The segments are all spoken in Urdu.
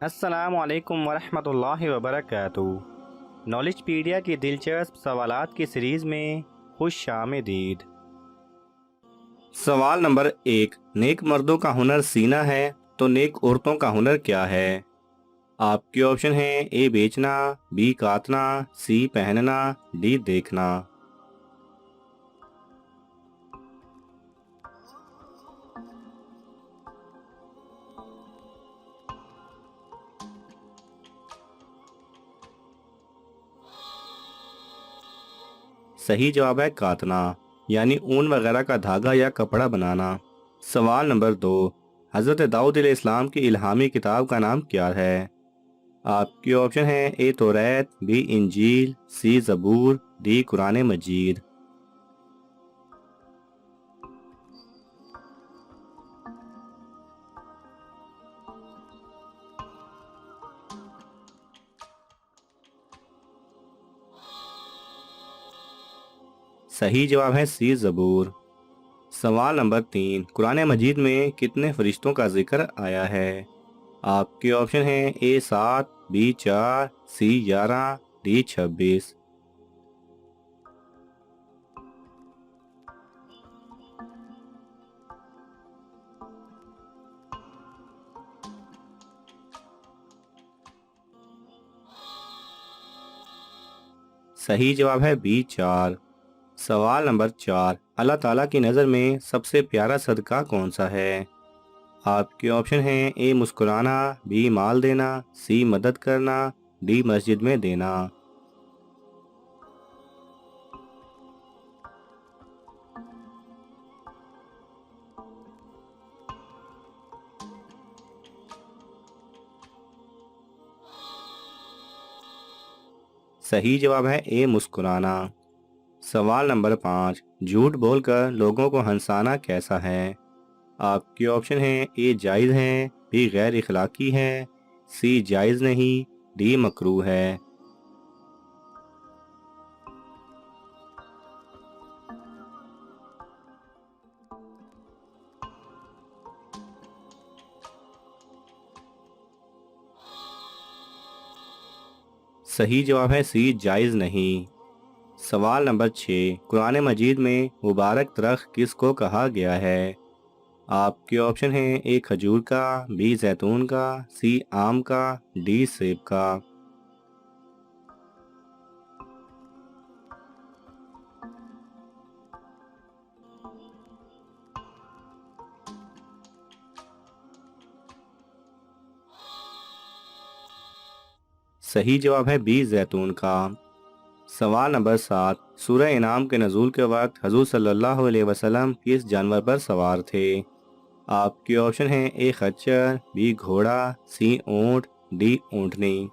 السلام علیکم ورحمۃ اللہ وبرکاتہ۔ نالج پیڈیا کی دلچسپ سوالات کی سیریز میں خوش آمدید۔ سوال نمبر 1، نیک مردوں کا ہنر سینا ہے تو نیک عورتوں کا ہنر کیا ہے؟ آپ کے آپشن ہیں: اے بیچنا، بی کاٹنا، سی پہننا، ڈی دیکھنا۔ صحیح جواب ہے کاتنا، یعنی اون وغیرہ کا دھاگا یا کپڑا بنانا۔ سوال نمبر 2، حضرت داؤد علیہ السلام کی الہامی کتاب کا نام کیا ہے؟ آپ کے آپشن ہیں: اے توریت، بی انجیل، سی زبور، ڈی قرآن مجید۔ صحیح جواب ہے سی زبور۔ سوال نمبر 3، قرآن مجید میں کتنے فرشتوں کا ذکر آیا ہے؟ آپ کے آپشن ہیں: اے 7، بی 4، سی 11، ڈی 26۔ صحیح جواب ہے بی 4۔ سوال نمبر 4، اللہ تعالیٰ کی نظر میں سب سے پیارا صدقہ کون سا ہے؟ آپ کے آپشن ہیں: اے مسکرانا، بی مال دینا، سی مدد کرنا، ڈی مسجد میں دینا۔ صحیح جواب ہے اے مسکرانا۔ سوال نمبر 5، جھوٹ بول کر لوگوں کو ہنسانا کیسا ہے؟ آپ کے آپشن ہیں: اے جائز ہے، بی غیر اخلاقی ہے، سی جائز نہیں، ڈی مکروہ ہے۔ صحیح جواب ہے سی جائز نہیں۔ سوال نمبر 6، قرآن مجید میں مبارک درخت کس کو کہا گیا ہے؟ آپ کے آپشن ہیں: اے کھجور کا، بی زیتون کا، سی آم کا، ڈی سیب کا۔ صحیح جواب ہے بی زیتون کا۔ سوال نمبر 7، سورہ انعام کے نزول کے وقت حضور صلی اللہ علیہ وسلم کس جانور پر سوار تھے؟ آپ کے آپشن ہیں: اے خچر، بی گھوڑا، سی اونٹ، ڈی اونٹنی۔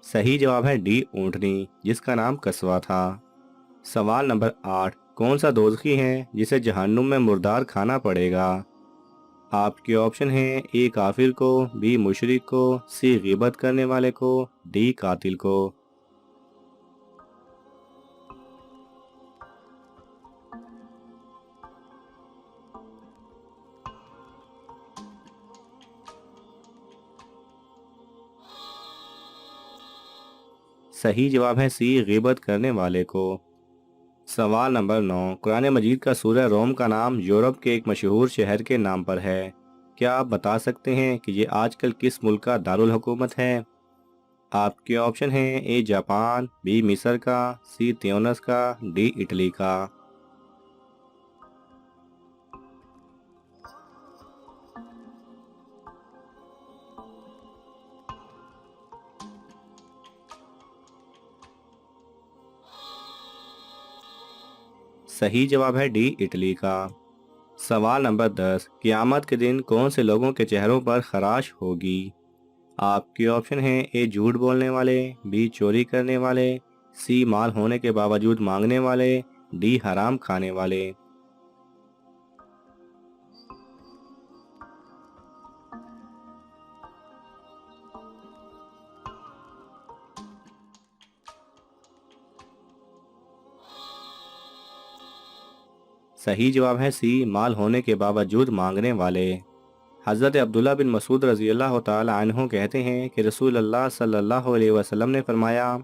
صحیح جواب ہے ڈی اونٹنی، جس کا نام قصوہ تھا۔ سوال نمبر 8، کون سا دوزخی ہے جسے جہنم میں مردار کھانا پڑے گا؟ آپ کے آپشن ہیں: اے کافر کو، بی مشرک کو، سی غیبت کرنے والے کو، ڈی قاتل کو۔ صحیح جواب ہے سی غیبت کرنے والے کو۔ سوال نمبر 9، قرآن مجید کا سورہ روم کا نام یورپ کے ایک مشہور شہر کے نام پر ہے۔ کیا آپ بتا سکتے ہیں کہ یہ آج کل کس ملک کا دارالحکومت ہے؟ آپ کے آپشن ہیں: اے جاپان، بی مصر کا، سی تیونس کا، ڈی اٹلی کا۔ صحیح جواب ہے ڈی اٹلی کا۔ سوال نمبر 10، قیامت کے دن کون سے لوگوں کے چہروں پر خراش ہوگی؟ آپ کے آپشن ہیں: اے جھوٹ بولنے والے، بی چوری کرنے والے، سی مال ہونے کے باوجود مانگنے والے، ڈی حرام کھانے والے۔ صحیح جواب ہے سی مال ہونے کے باوجود مانگنے والے۔ حضرت عبداللہ بن مسعود رضی اللہ تعالی عنہ کہتے ہیں کہ رسول اللہ صلی اللہ علیہ وسلم نے فرمایا،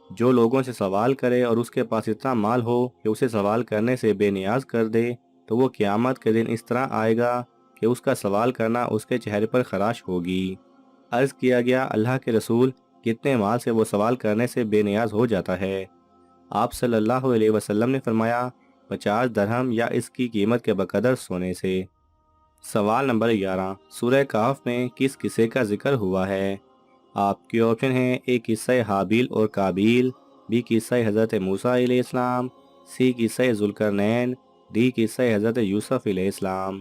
جو لوگوں سے سوال کرے اور اس کے پاس اتنا مال ہو کہ اسے سوال کرنے سے بے نیاز کر دے تو وہ قیامت کے دن اس طرح آئے گا کہ اس کا سوال کرنا اس کے چہرے پر خراش ہوگی۔ عرض کیا گیا، اللہ کے رسول، کتنے مال سے وہ سوال کرنے سے بے نیاز ہو جاتا ہے؟ آپ صلی اللہ علیہ وسلم نے فرمایا، 50 درہم یا اس کی قیمت کے بقدر سونے سے۔ سوال نمبر 11، سورہ کہف میں کس قصے کا ذکر ہوا ہے؟ آپ کے آپشن ہیں: اے قصہ حابیل اور قابیل، بی قصہ حضرت موسیٰ علیہ السلام، سی قصہ ذوالقرنین، ڈی قصہ حضرت یوسف علیہ السلام۔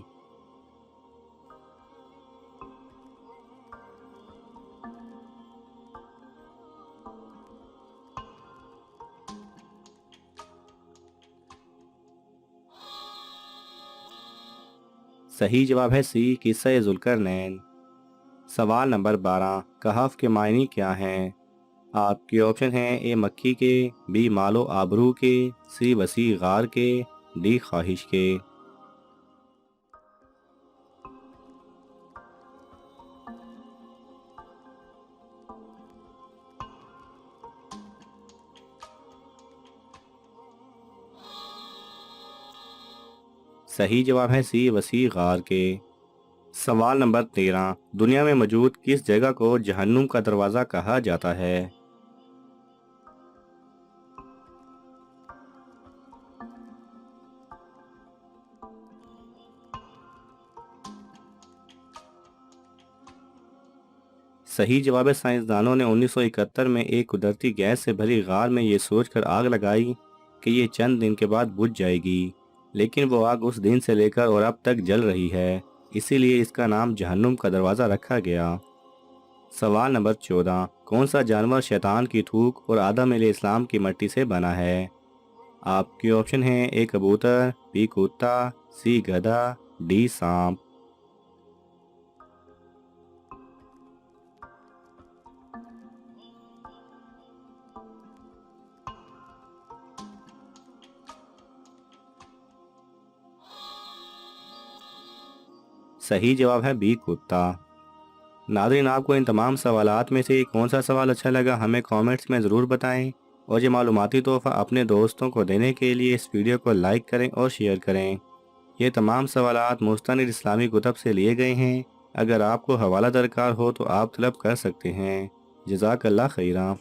صحیح جواب ہے سی قصہ ذوالقرنین۔ سوال نمبر 12، کہف کے معنی کیا ہیں؟ آپ کے آپشن ہیں: اے مکی کے، بی مال و آبرو کے، سی وسیع غار کے، ڈی خواہش کے۔ صحیح جواب ہے سی وسیع غار کے۔ سوال نمبر 13، دنیا میں موجود کس جگہ کو جہنم کا دروازہ کہا جاتا ہے؟ صحیح جواب ہے، سائنسدانوں نے 1971 میں ایک قدرتی گیس سے بھری غار میں یہ سوچ کر آگ لگائی کہ یہ چند دن کے بعد بجھ جائے گی، لیکن وہ آگ اس دن سے لے کر اور اب تک جل رہی ہے، اسی لیے اس کا نام جہنم کا دروازہ رکھا گیا۔ سوال نمبر 14، کون سا جانور شیطان کی تھوک اور آدم علیہ السلام کی مٹی سے بنا ہے؟ آپ کے آپشن ہیں: اے کبوتر، بی کتا، سی گدھا، ڈی سانپ۔ صحیح جواب ہے بی کتا۔ ناظرین، آپ کو ان تمام سوالات میں سے کون سا سوال اچھا لگا ہمیں کامنٹس میں ضرور بتائیں، اور یہ معلوماتی تحفہ اپنے دوستوں کو دینے کے لیے اس ویڈیو کو لائک کریں اور شیئر کریں۔ یہ تمام سوالات مستند اسلامی کتب سے لیے گئے ہیں، اگر آپ کو حوالہ درکار ہو تو آپ طلب کر سکتے ہیں۔ جزاک اللہ خیرہ۔